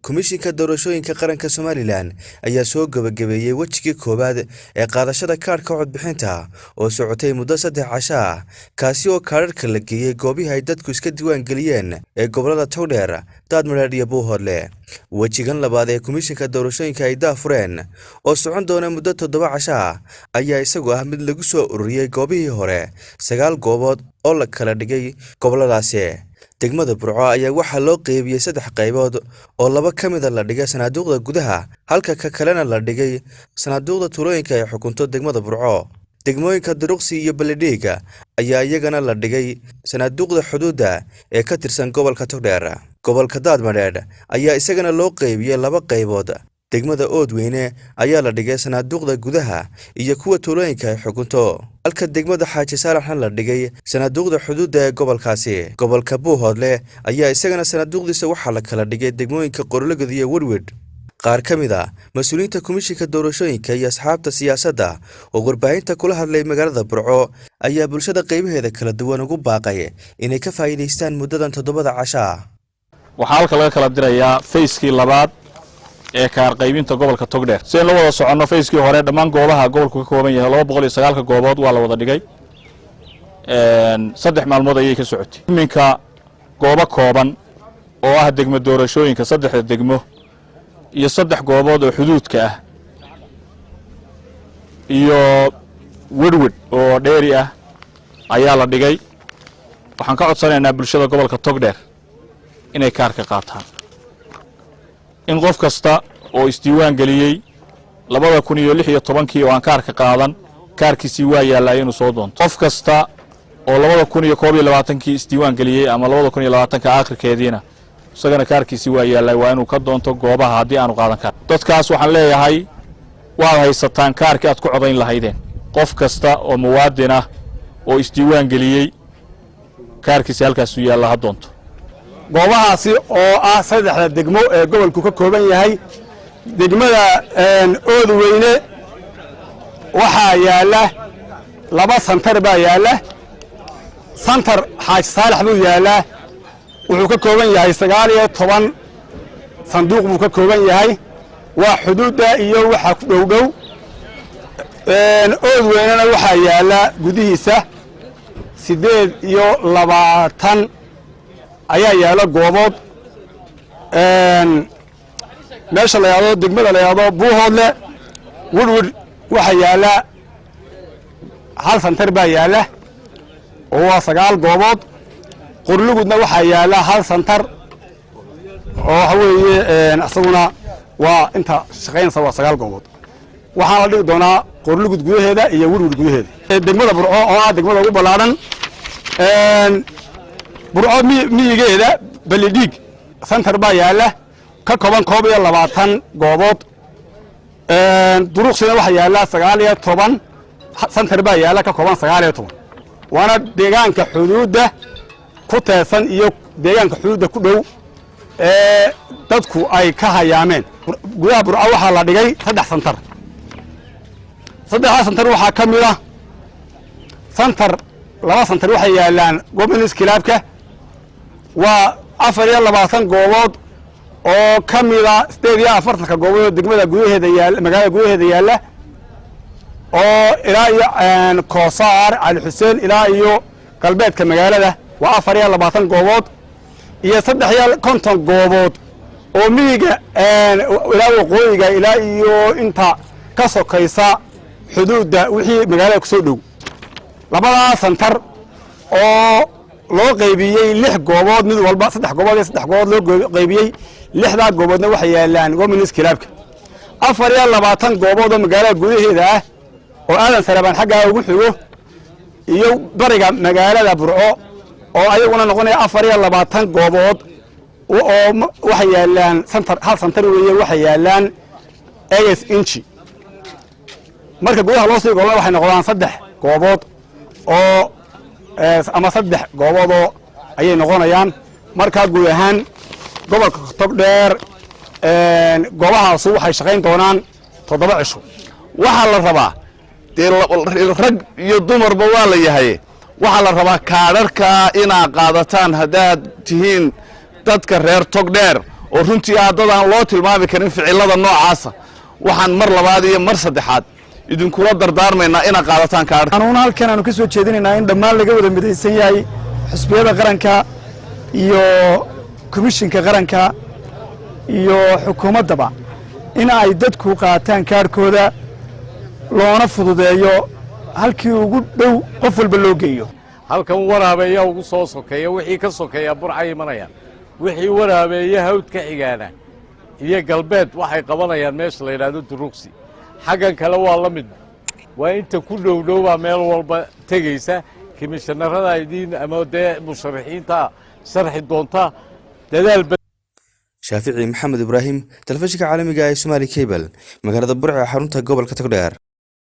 Komishinka Doorashooyinka Qaranka Somaliland ayaa soo gabagabeeyay wajigii koowaad ee qaadashada kaarka codbixinta oo socotay muddo 3 casho ah kaasi oo kaararka la geeyay goobihii ay dadku iska diiwaan galiyeen ee gobolada Togdheer, Daadmareer iyo Buuhoodle. Wajigan labaad ee Komishinka Doorashooyinka ay daafureen oo socon doona muddo 7 casho ah ayaa isagu ah mid lagu soo ururiyay goobihii hore 9 goobood oo la kala dhigay goboladaasi. Degmada Burco ayaa waxa loo qeybiyay 3 qaybood oo 2 kamid ah la dhigay sanaaduuqda gudaha halka ka kalena la dhigay sanaaduuqda tuulooyinka ay xukunto degmada Burco. Degmooyinka Duruqsi iyo Baledhiga ayaa iyagana la dhigay sanaaduuqda xuduudda ee ka tirsan gobolka Togdheer. Gobolka Daadmareer ayaa isagana loo qeybiyay 2 qaybood. Degmada Oodweyne ayaa la dhigay sanaaduuqda gudaha iyo kuwa tuulooyinka ay xukunto. Halka degmada Xaaji Saalaxna la dhigay sanaaduuqda xuduudda ee gobolkaasi. Gobolka Buuhoodle ayaa isagana sanaaduuqdiisa waxa la kala dhigay degmooyinka Qorlogod iyo Werwed. Qaar ka mid ah mas'uuliyiinta Komishinka Doorashooyinka iyo asxaabta siyaasadda oo warbaahinta kula hadlay magaalada Burco ayaa bulshada qaybaheeda kala duwan ugu baaqay inay ka faa'iideystaan muddadan 7 casho ah. Waxaa halka laga kala dirayaa fayskii labaad ee kaar qaybinta gobolka Togdheer. Si aan la wada socono fayskii hore dhammaan goobaha gobolku ka kooban yahay 209 goobood waa la wada dhigay. 3 maalmood ayay ka socotay. Iminka goobo kooban oo ah degmo doorashooyinka 3 degmo iyo 3 goobood oo xuduudka ah iyo Werwed oo dheeri ah ayaa la dhigay. Waxaan ka codsanaynaa bulshada gobolka Togdheer inay kaarka qaataan. In qof kasta oo isdiiwaan galiyay 2016 oo aan kaarka qaadan kaarkiisii waa yaalaa inuu soo doonto. Qof kasta oo 2021 isdiiwaan galiyay ama 2020 aakhirkeediina isagana kaarkiisii waa yaalaa waa inuu ka doonto goobaha haddii aanu qaadan karin. Dadkaas waxaan leeyahay waad haysataan kaarkii aad ku codayn lahaydeen. Qof kasta oo muwaadin ah oo isdiiwaan galiyay kaarkiisii halkaas u yaala ha doonto. goobahaasi oo ah 3 degmo ee gobolku ka kooban yahay. Degmada Oodweyne waxa yaala 2 santar baa yaala. Santar Xaaji Saalax buu yaala wuxuu ka kooban yahay 19 sanduuq buu ka kooban yahay. waa xuduudda iyo waxa ku dhow Oodweynena waxa yaala gudihiisa 28 ayaa yaala goobood. meesha la yiraahdo degmada la yiraahdo Buuhoodle Werwed waxa yaala 1 santar baa yaala oo 9 goobood. Qorlogudna waxa yaala 1 santar oo waxa weeye asaguna waa inta shaqeynaysa waa 9 goobood. waxaan la dhigi doonaa Qorlogud gudaheeda iyo Werwed gudaheeda. Degmada Burco oo ah degmada ugu ballaaran Burco miyigeeda Baledhig santar baa yaala ka kooban 20 goobood. Duruqsina waxa yaala 19 santar baa yaala ka kooban 19. waana deegaanka xuduudda ku teesan iyo deegaanka xuduudda ku dhow ee dadku ay ka hayaameen. gudaha Burco waxa la dhigay 3 santar. 3 santar waxa ka mid ah santar 2 santar waxa yaalaan gobolka Kilaabka waa 24 goobood oo ka mid ah 48 goobood degmada gudaheeda yaala magaalada gudaheeda yaala oo ilaa iyo Koosaar Ali Xuseen ilaa iyo galbeedka magaalada waa 24 goobood iyo 350 goobood oo miyiga ilaa waqooyiga ilaa iyo inta ka sokaysa xuduudda wixii magaalada ku soo dhow. 2 santar oo loo qaybiyay 6 goobood mid walba 3 goobood iyo 3 goobood loo qaybiyay 6 gooboodna waxa yaalaan gobolka Kilaabka. 24 goobood oo magaalada gudaheeda ah oo aadan sarabaan xagga ugu xigo iyo bariga magaalada Burco oo ayaguna noqonaya 24 goobood oo waxa yaalaan santar 1 santar weeye waxa yaalaan AS inchi. marka gudaha loo sii goolna waxay noqdaan 3 goobood oo ama 3 goobood oo ayay noqonayaan. marka guud ahaan gobolka Togdheer goobahaas waxay shaqeyn doonaan 7 cisho. waxa la rabaa rag iyo dumarba waa la yahay. waxa la rabaa kaararka inaad qaadataan haddaad tihiin dadka reer Togdheer oo runtii haddadaan loo tilmaami karin ficilada noocaasa waxaan mar labaad iyo mar saddexaad idinkula dardaarmaynaa inaad qaadataan kaadhka. anuuna halkan aanu ka soo jeedinaynaa in dhammaan laga wada midaysan yahay xisbiyada qaranka iyo komishinka qaranka iyo xukuumaddaba in ay dadku qaataan kaadhkooda loona fududeeyo halkii ugu dhow qof walba loo geeyo. halkan waraabeeya ugu soo sokeeya wixii ka sokeeya burcay imanayaan wixii waraabeeya hawd ka xigaana iyo galbeed waxay qabanayaan meesha la yidhaahdo duruqsi xaggan kale waa la mid waa inta ku dhowdhowbaa meel walba tegaysa komishanarada idiin ama dee musharaxiinta sharxi doonta dadaal shaafici maxamed ibraahim telefishinka caalamiga ee Somali Cable magaalada Burco ee xarunta gobolka Togdheer.